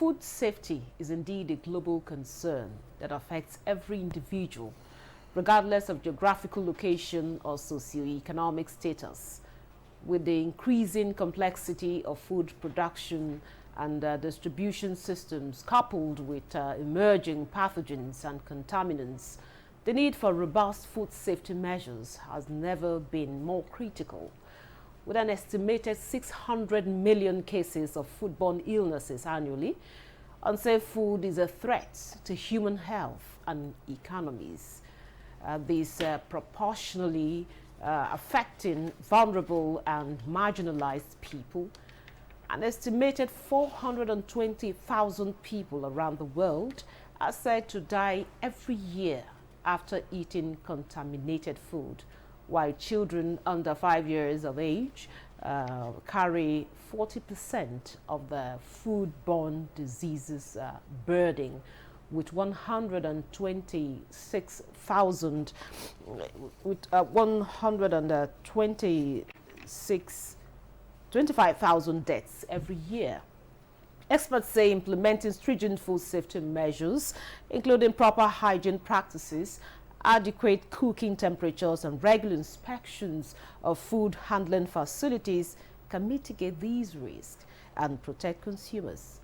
Food safety is indeed a global concern that affects every individual, regardless of geographical location or socioeconomic status. With the increasing complexity of food production and distribution systems coupled with emerging pathogens and contaminants, the need for robust food safety measures has never been more critical. With an estimated 600 million cases of foodborne illnesses annually, unsafe food is a threat to human health and economies. This proportionally affecting vulnerable and marginalized people. An estimated 420,000 people around the world are said to die every year after eating contaminated food, while children under 5 years of age carry 40% of the foodborne diseases burden, with 126,000 25,000 deaths every year. Experts say implementing stringent food safety measures, including proper hygiene practices, adequate cooking temperatures, and regular inspections of food handling facilities can mitigate these risks and protect consumers.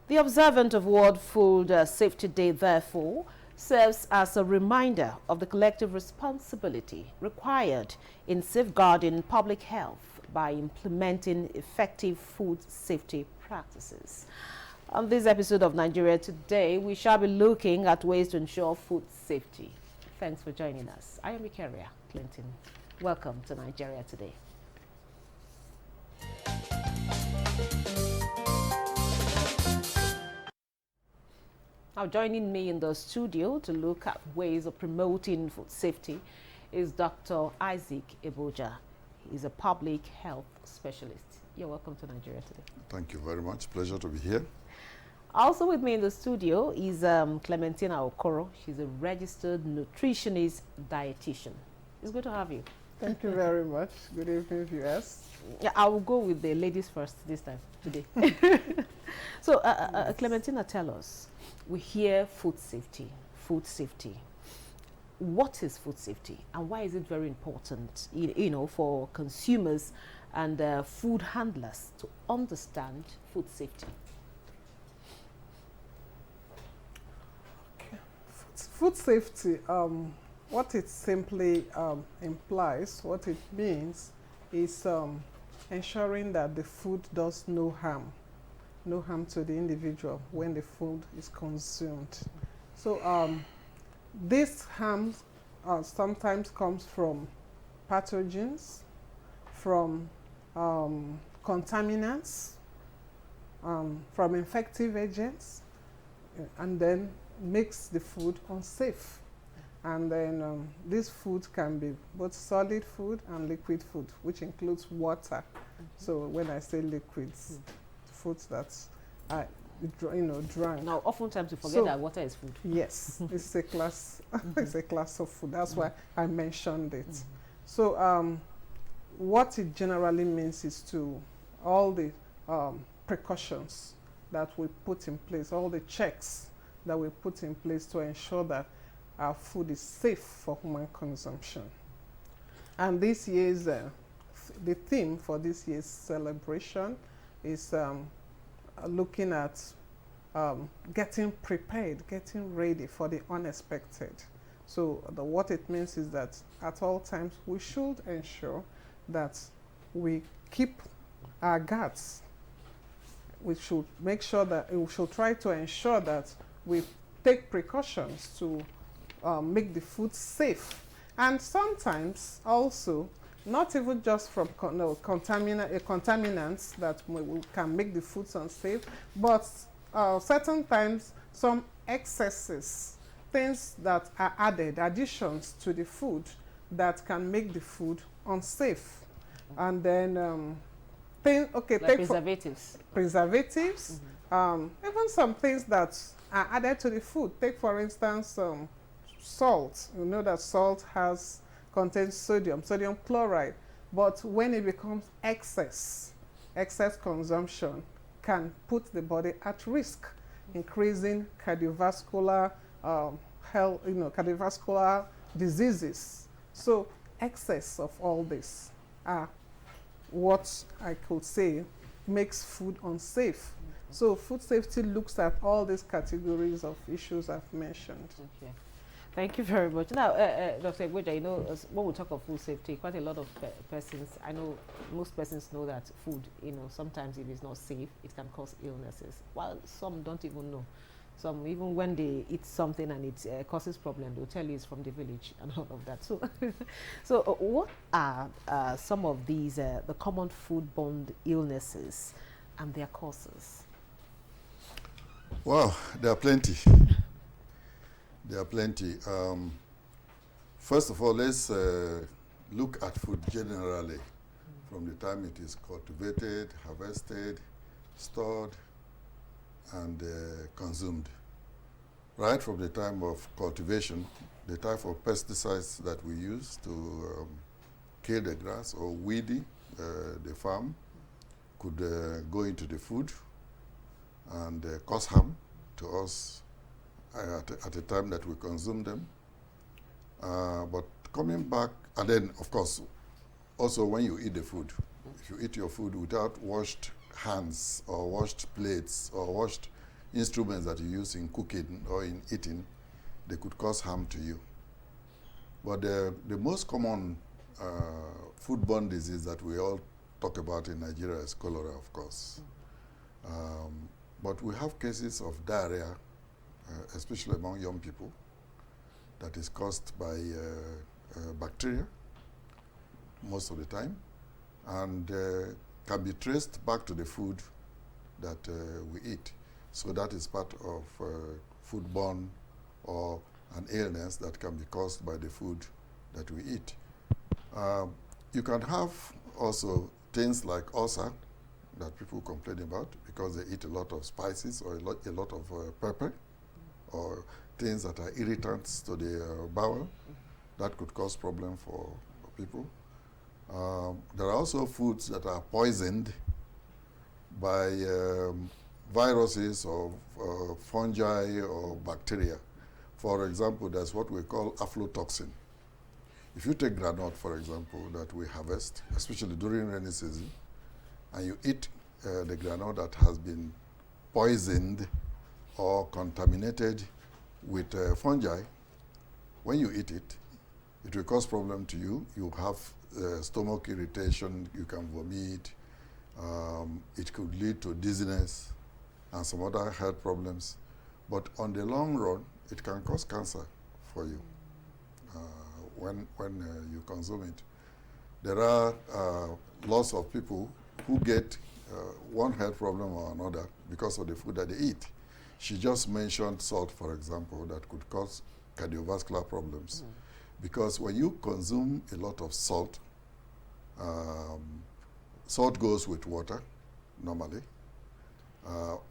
The observance of World Food Safety Day, therefore, serves as a reminder of the collective responsibility required in safeguarding public health by implementing effective food safety practices. On this episode of Nigeria Today, we shall be looking at ways to ensure food safety. Thanks for joining us. I am Ikaria Clinton. Welcome to Nigeria Today. Now, joining me in the studio to look at ways of promoting food safety is Dr. Isaac Abuja. He's a public health specialist. You're welcome to Nigeria Today. Thank you very much. Pleasure to be here. Also with me in the studio is Clementina Okoro. She's a registered nutritionist dietitian. It's good to have you. Thank you very much. Good evening, viewers. Yeah, I will go with the ladies first this time, today. So, Clementina, tell us, we hear food safety, food safety. What is food safety and why is it very important, for consumers and food handlers to understand food safety? Okay. Food safety, what it simply implies, what it means is ensuring that the food does no harm to the individual when the food is consumed. So this harm sometimes comes from pathogens, from contaminants, from infective agents, and then makes the food unsafe. And then this food can be both solid food and liquid food, which includes water. So when I say liquids, foods that are drank. Now, oftentimes we forget that water is food. Yes, it's a class. It's a class of food. That's why I mentioned it. So, what it generally means is to all the precautions that we put in place, all the checks that we put in place to ensure that our food is safe for human consumption. And this year's the theme for this year's celebration is looking at getting prepared, getting ready for the unexpected. So what it means is that at all times we should ensure that we keep our guards. We should make sure that we should try to ensure that we take precautions to make the food safe. And sometimes also, not even just from contaminants that we can make the foods unsafe, but certain times some excesses, things that are added, additions to the food that can make the food unsafe. And then take preservatives. Preservatives, even some things that are added to the food. Take for instance salt. You know that salt contains sodium chloride, but when it becomes excess consumption can put the body at risk, increasing cardiovascular health, cardiovascular diseases. So excess of all this are what I could say makes food unsafe. So food safety looks at all these categories of issues I've mentioned. Okay. Thank you very much. Now, Dr. Abuja, when we talk of food safety, quite a lot of persons, I know most persons know that food, sometimes if it's not safe, it can cause illnesses. While some don't even know. Some, even when they eat something and it causes problem, they'll tell you it's from the village and all of that. So, what are some of these, the common foodborne illnesses and their causes? Wow, there are plenty. There are plenty. First of all, let's look at food generally from the time it is cultivated, harvested, stored, and consumed. Right from the time of cultivation, the type of pesticides that we use to kill the grass or weed the farm could go into the food and cause harm to us at the time that we consume them. But coming back, and then of course, also when you eat the food, if you eat your food without washed hands or washed plates or washed instruments that you use in cooking or in eating, they could cause harm to you. But the most common foodborne disease that we all talk about in Nigeria is cholera, of course. But we have cases of diarrhea, especially among young people, that is caused by bacteria most of the time, and can be traced back to the food that we eat. So that is part of foodborne or an illness that can be caused by the food that we eat. You can have also things like ulcer that people complain about because they eat a lot of spices or a lot of pepper or things that are irritants to the bowel. That could cause problem for people. There are also foods that are poisoned by viruses or fungi or bacteria. For example, there's what we call aflatoxin. If you take granite, for example, that we harvest, especially during rainy season, and you eat the granite that has been poisoned or contaminated with fungi, when you eat it, it will cause problem to you. You have stomach irritation, you can vomit, it could lead to dizziness and some other health problems. But on the long run, it can cause cancer for you when you consume it. There are lots of people who get one health problem or another because of the food that they eat. She just mentioned salt, for example, that could cause cardiovascular problems. Because when you consume a lot of salt, salt goes with water, normally.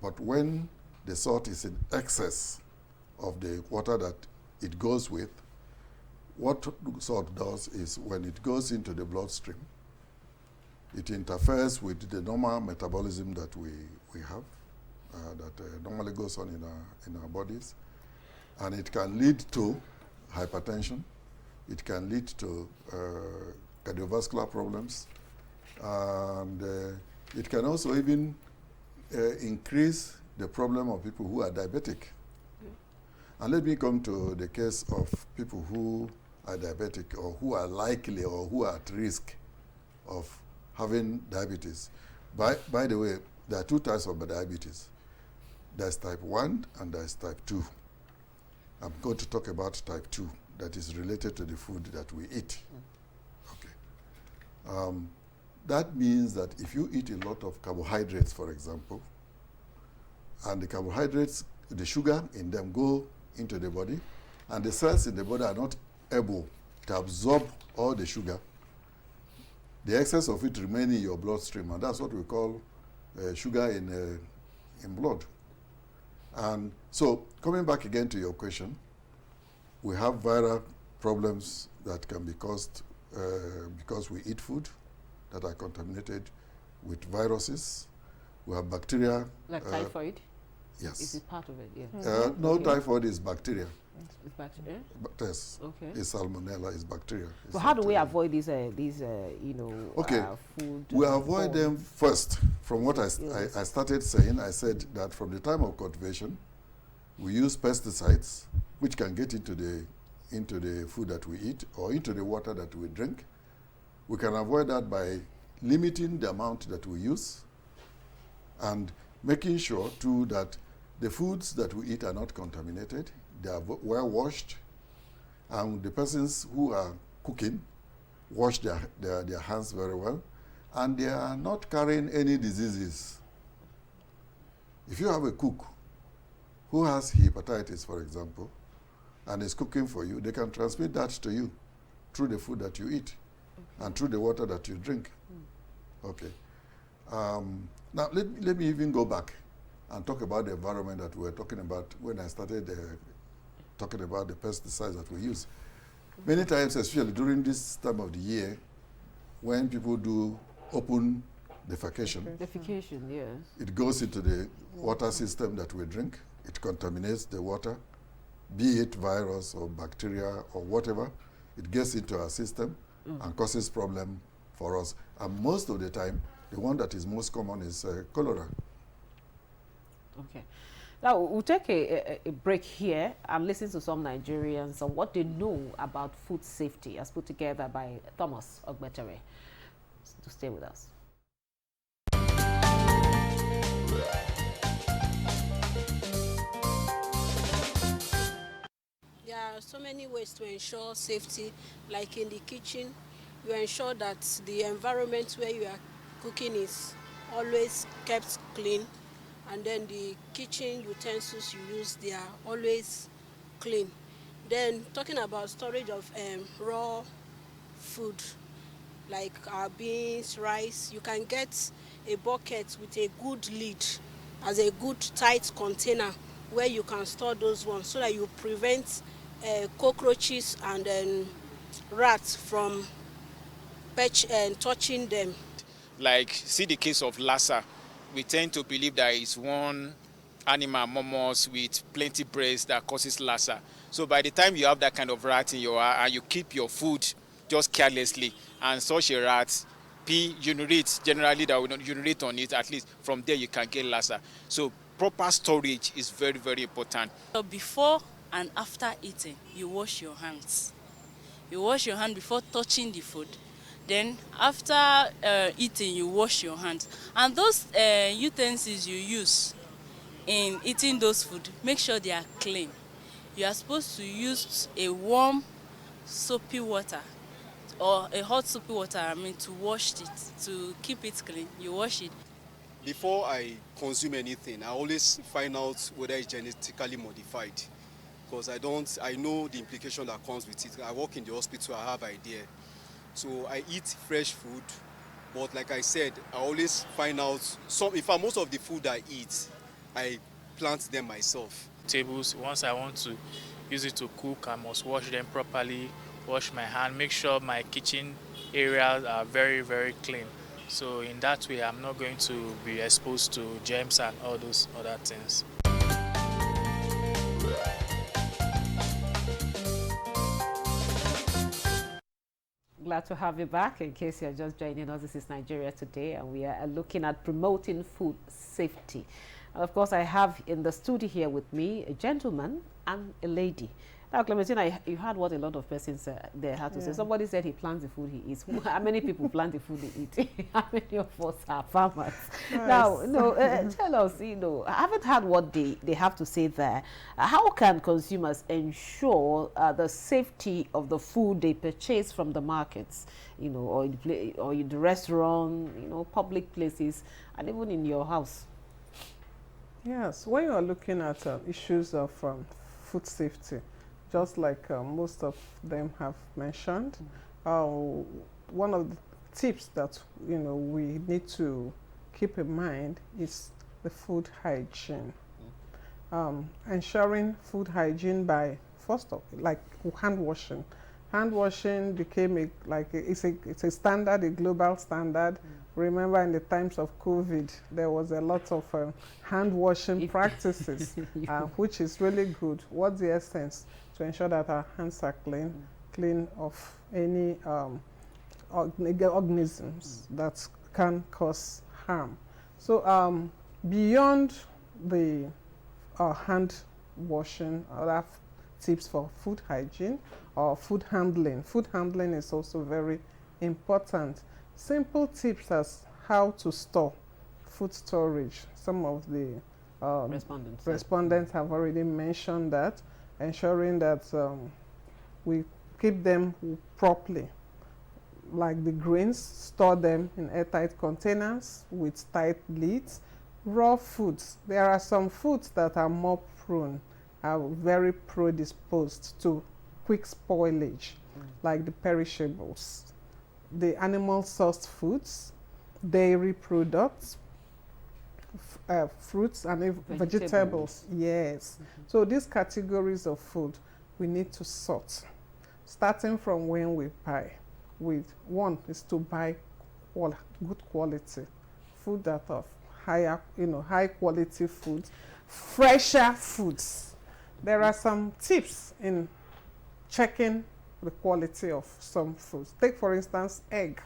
But when the salt is in excess of the water that it goes with, what salt does is when it goes into the bloodstream, it interferes with the normal metabolism that we have, that normally goes on in our bodies. And it can lead to hypertension. It can lead to cardiovascular problems. And it can also even increase the problem of people who are diabetic. And let me come to the case of people who are diabetic or who are likely or who are at risk of having diabetes. By the way, there are two types of diabetes. There's type 1 and there's type 2. I'm going to talk about type 2 that is related to the food that we eat. Okay. That means that if you eat a lot of carbohydrates, for example, and the carbohydrates, the sugar in them go into the body, and the cells in the body are not able to absorb all the sugar, the excess of it remains in your bloodstream, and that's what we call sugar in blood. And so, coming back again to your question, we have viral problems that can be caused because we eat food that are contaminated with viruses. We have bacteria. Like typhoid? Yes. Is it part of it? Yeah. No, typhoid is bacteria. It's bacteria? Yes. Okay. It's salmonella, is bacteria. So how do we avoid these you know, food? We avoid them first. From what I started saying, I said that from the time of cultivation, we use pesticides, which can get into the food that we eat or into the water that we drink. We can avoid that by limiting the amount that we use and making sure, too, that the foods that we eat are not contaminated. They are well washed, and the persons who are cooking wash their hands very well, and they are not carrying any diseases. If you have a cook who has hepatitis, for example, and is cooking for you, they can transmit that to you through the food that you eat and through the water that you drink. Okay. Now, let me even go back and talk about the environment that we were talking about when I started talking about the pesticides that we use. Many times, especially during this time of the year, when people do open defecation, yes. It goes into the water system that we drink. It contaminates the water, be it virus or bacteria or whatever. It gets into our system and causes problem for us. And most of the time, the one that is most common is cholera. Okay. Now, we'll take a break here and listen to some Nigerians on what they know about food safety, as put together by Thomas Ogbetere. To stay with us. There are so many ways to ensure safety, like in the kitchen, you ensure that the environment where you are cooking is always kept clean, and then the kitchen utensils you use, they are always clean. Then talking about storage of raw food, like beans, rice, you can get a bucket with a good lid as a good tight container where you can store those ones so that you prevent cockroaches and rats from touching them. Like, see the case of Lassa. We tend to believe that it's one animal, mommos, with plenty breast that causes Lassa. So by the time you have that kind of rat in your house and you keep your food just carelessly, and such a rat urinate, generally that will not urinate on it, at least from there you can get Lassa. So proper storage is very, very important. So before and after eating, you wash your hands. You wash your hand before touching the food. Then after eating, you wash your hands. And those utensils you use in eating those food, make sure they are clean. You are supposed to use a warm soapy water or a hot soapy water, to wash it, to keep it clean. You wash it. Before I consume anything, I always find out whether it's genetically modified, because I know the implication that comes with it. I work in the hospital, I have idea. So I eat fresh food, but like I said, I always find out most of the food I eat, I plant them myself. Tables, once I want to use it to cook, I must wash them properly, wash my hand, make sure my kitchen areas are very, very clean. So in that way, I'm not going to be exposed to germs and all those other things. Glad to have you back. In case you're just joining us, this is Nigeria Today, and we are looking at promoting food safety. And of course, I have in the studio here with me a gentleman and a lady. Now, Clementina, you heard what a lot of persons there had to say. Somebody said he plants the food he eats. How many people plant the food they eat? How many of us are farmers? Yes. Now, tell us, I haven't heard what they have to say there. How can consumers ensure the safety of the food they purchase from the markets, or in the restaurant, public places, and even in your house? Yes, when you are looking at issues of food safety, just like most of them have mentioned, one of the tips that we need to keep in mind is the food hygiene. Ensuring food hygiene by hand washing. Hand washing became it's a standard, a global standard, Remember in the times of COVID, there was a lot of hand washing practices, which is really good. What's the essence? To ensure that our hands are clean of any organisms that can cause harm. So beyond the hand washing, other tips for food hygiene or food handling. Food handling is also very important. Simple tips as how to store food storage. Some of the respondents have already mentioned that, ensuring that we keep them properly. Like the grains, store them in airtight containers with tight lids. Raw foods, there are some foods that are more prone, are very predisposed to quick spoilage, like the perishables. The animal sourced foods, dairy products, fruits and vegetables. Yes. So these categories of food we need to sort, starting from when we buy. One is to buy good quality food that of higher, high quality foods, fresher foods. There are some tips in checking the quality of some foods. Take for instance egg.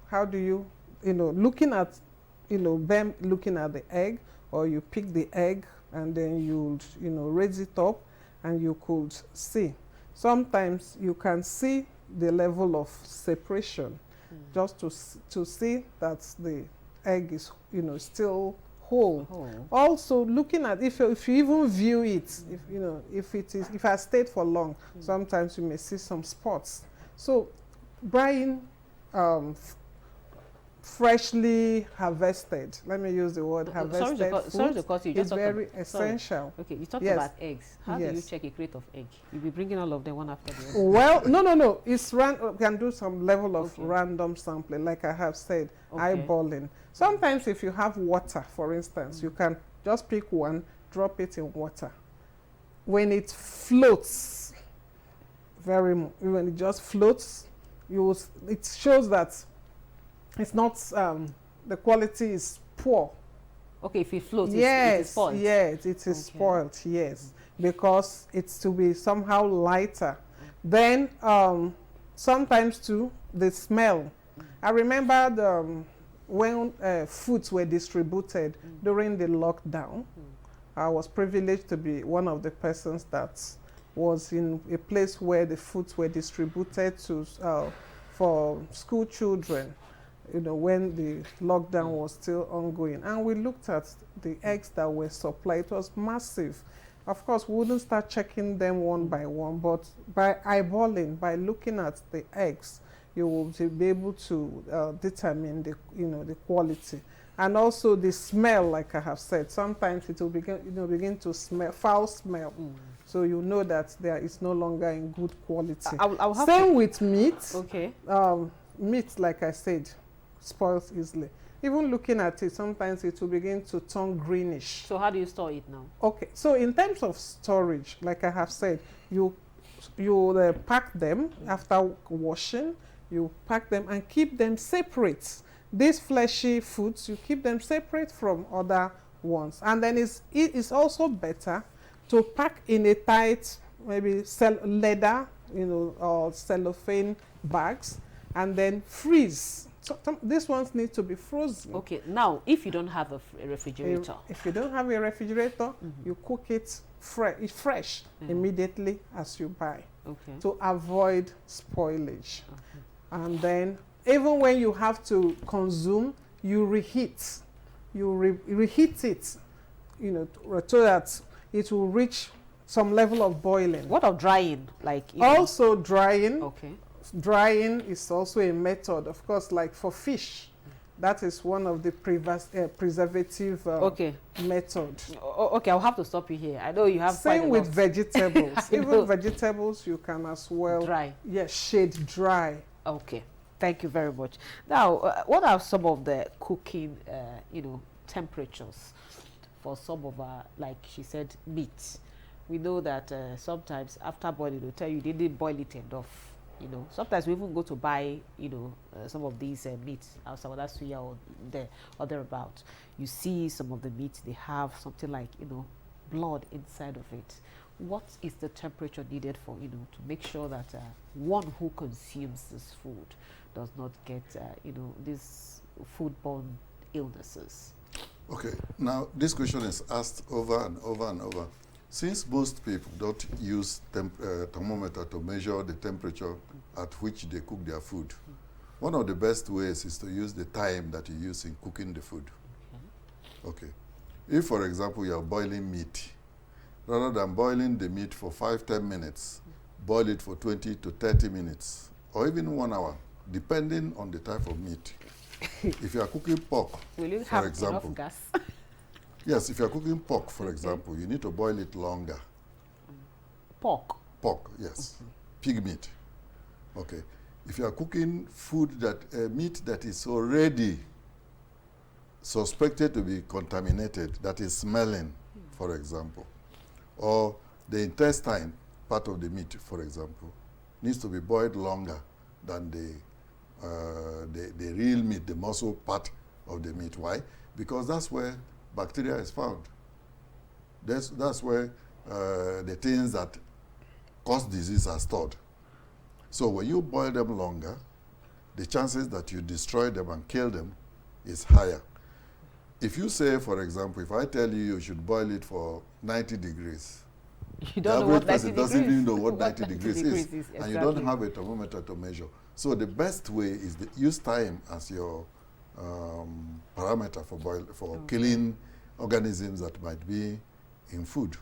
How do you, looking at the egg, or you pick the egg and then you raise it up and you could see. Sometimes you can see the level of separation, just to see that the egg is still whole. Also looking at if you even view it, if it has stayed for long, sometimes you may see some spots. So buying freshly harvested, let me use the word harvested food, is very essential. Okay, you talked about eggs. How do you check a crate of egg? You'll be bringing all of them one after the other. Well, no. It's can do some level of random sampling, like I have said, eyeballing. Sometimes if you have water, for instance, you can just pick one, drop it in water. When it floats, when it just floats, it shows that it's not, the quality is poor. Okay, if it floats, yes, it is spoiled. Yes, it is spoiled, yes, because it's to be somehow lighter. Then sometimes too, the smell. I remember when foods were distributed during the lockdown. I was privileged to be one of the persons that was in a place where the foods were distributed to for school children, when the lockdown was still ongoing. And we looked at the eggs that were supplied. It was massive. Of course, we wouldn't start checking them one by one, but by eyeballing, by looking at the eggs, you will be able to determine the quality. And also the smell, like I have said, sometimes it will begin to smell, foul smell. So you know that there is no longer in good quality. Same with meat. Okay. Meat, like I said, spoils easily. Even looking at it, sometimes it will begin to turn greenish. So how do you store it now? Okay, so in terms of storage, like I have said, you pack them after washing. You pack them and keep them separate. These fleshy foods, you keep them separate from other ones. And then it is also better to pack in a tight, maybe leather, or cellophane bags, and then freeze. So these ones need to be frozen. Okay, now if you don't have a refrigerator. If you don't have a refrigerator, you cook it fresh immediately as you buy, to avoid spoilage. And then even when you have to consume, you reheat. You reheat it, so that it will reach some level of boiling. What of drying? Also drying. Okay. Drying is also a method, of course, like for fish. That is one of the preservative method. Okay, I'll have to stop you here. I know you have Same with vegetables. Even vegetables, you can as well. Dry. Yes, shade dry. Okay, thank you very much. Now, what are some of the cooking, temperatures for some of our, like she said, meat? We know that sometimes after boiling, they'll tell you they didn't boil it enough. You know, sometimes we even go to buy, some of these meats outside, whether suya or there or thereabout. You see some of the meats, they have something like, blood inside of it. What is the temperature needed for, to make sure that one who consumes this food does not get, these foodborne illnesses? Okay, now this question is asked over and over and over. Since most people don't use thermometer to measure the temperature at which they cook their food, one of the best ways is to use the time that you use in cooking the food. Okay. If, for example, you are boiling meat, rather than boiling the meat for 5-10 minutes, boil it for 20 to 30 minutes, or even 1 hour, depending on the type of meat. If you are cooking pork, will you for have example, enough gas? yes, if you are cooking pork, for example, you need to boil it longer. Pork? Pork, yes. Pig meat. Okay. If you are cooking food meat that is already suspected to be contaminated, that is smelling, for example, or the intestine part of the meat, for example, needs to be boiled longer than the real meat, the muscle part of the meat. Why? Because that's where bacteria is found. That's where the things that cause disease are stored. So when you boil them longer, the chances that you destroy them and kill them is higher. If you say, for example, if I tell you you should boil it for 90 degrees, you the don't know average what 90 person doesn't degrees. even know what 90 degrees is, exactly. and you don't have a thermometer to measure. So the best way is to use time as your parameter for killing organisms that might be in food.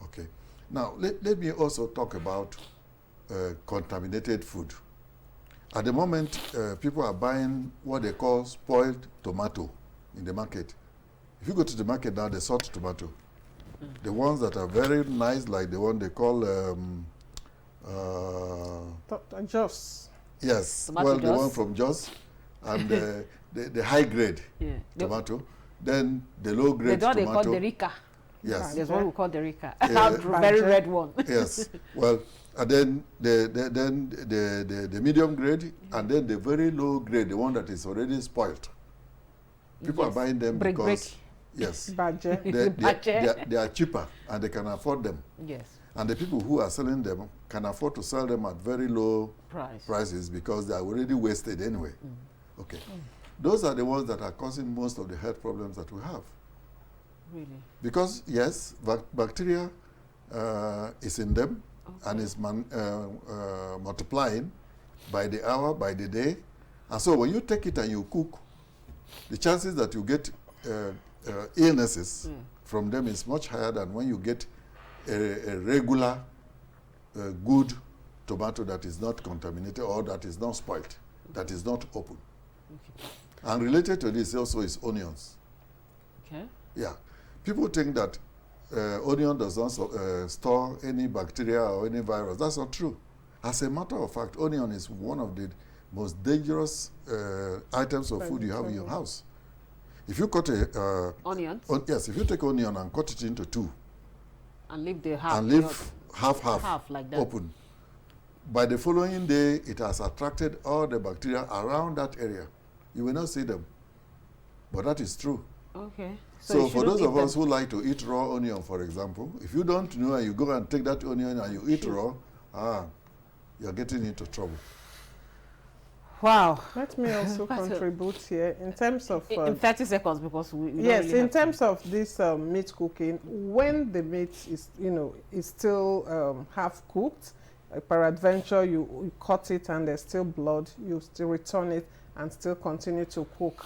Okay. Now, let me also talk about contaminated food. At the moment, people are buying what they call spoiled tomato in the market. If you go to the market now, they sort tomato. The ones that are very nice, like the one they call Jos. yes, Tomato well, the Jos. one from Jos, and the high grade tomato. Then the low grade the one tomato. they call the Rica. Yes. There's one we call the Rica. Yeah. Very red one. Yes. Well, and then the medium grade, and then the very low grade, the one that is already spoiled. People are buying them because yes, they are cheaper and they can afford them. Yes. And the people who are selling them can afford to sell them at very low prices because they are already wasted anyway. Okay. Those are the ones that are causing most of the health problems that we have. Really? Because, yes, bacteria is in them and is multiplying by the hour, by the day. And so when you take it and you cook, the chances that you get illnesses from them is much higher than when you get a regular, good tomato that is not contaminated or that is not spoiled, that is not open. Okay. And related to this also is onions. Okay. Yeah. People think that onion does not store any bacteria or any virus. That's not true. As a matter of fact, onion is one of the most dangerous items of food you have in your house. If you cut onions? Yes, if you take onion and cut it into two, and leave the half, and leave half like that open, by the following day, it has attracted all the bacteria around that area. You will not see them. But that is true. Okay. So for those of us who like to eat raw onion, for example, if you don't know and you go and take that onion and you eat raw, you're getting into trouble. Wow. Let me also contribute here in terms of... in 30 seconds, because we yes, really in terms of this meat cooking, when the meat is, is still half cooked, peradventure you cut it and there's still blood, you still return it and still continue to cook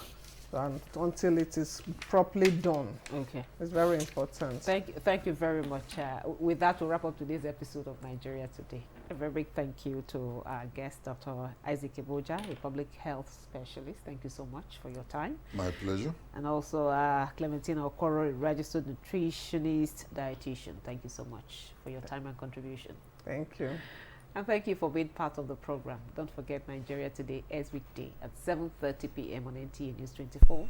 until it is properly done. Okay. It's very important. Thank you very much. With that, we'll wrap up today's episode of Nigeria Today. A very big thank you to our guest, Dr. Isaac Abuja, a public health specialist. Thank you so much for your time. My pleasure. And also Clementina Okoro, a registered nutritionist, dietitian. Thank you so much for your time and contribution. Thank you. And thank you for being part of the program. Don't forget, Nigeria Today is weekday at 7:30 p.m. on NTA News 24.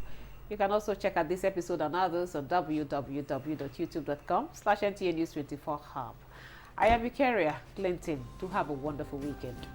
You can also check out this episode and others on www.youtube.com/NTA News 24 Hub. I am Eukaria Clinton. Do have a wonderful weekend.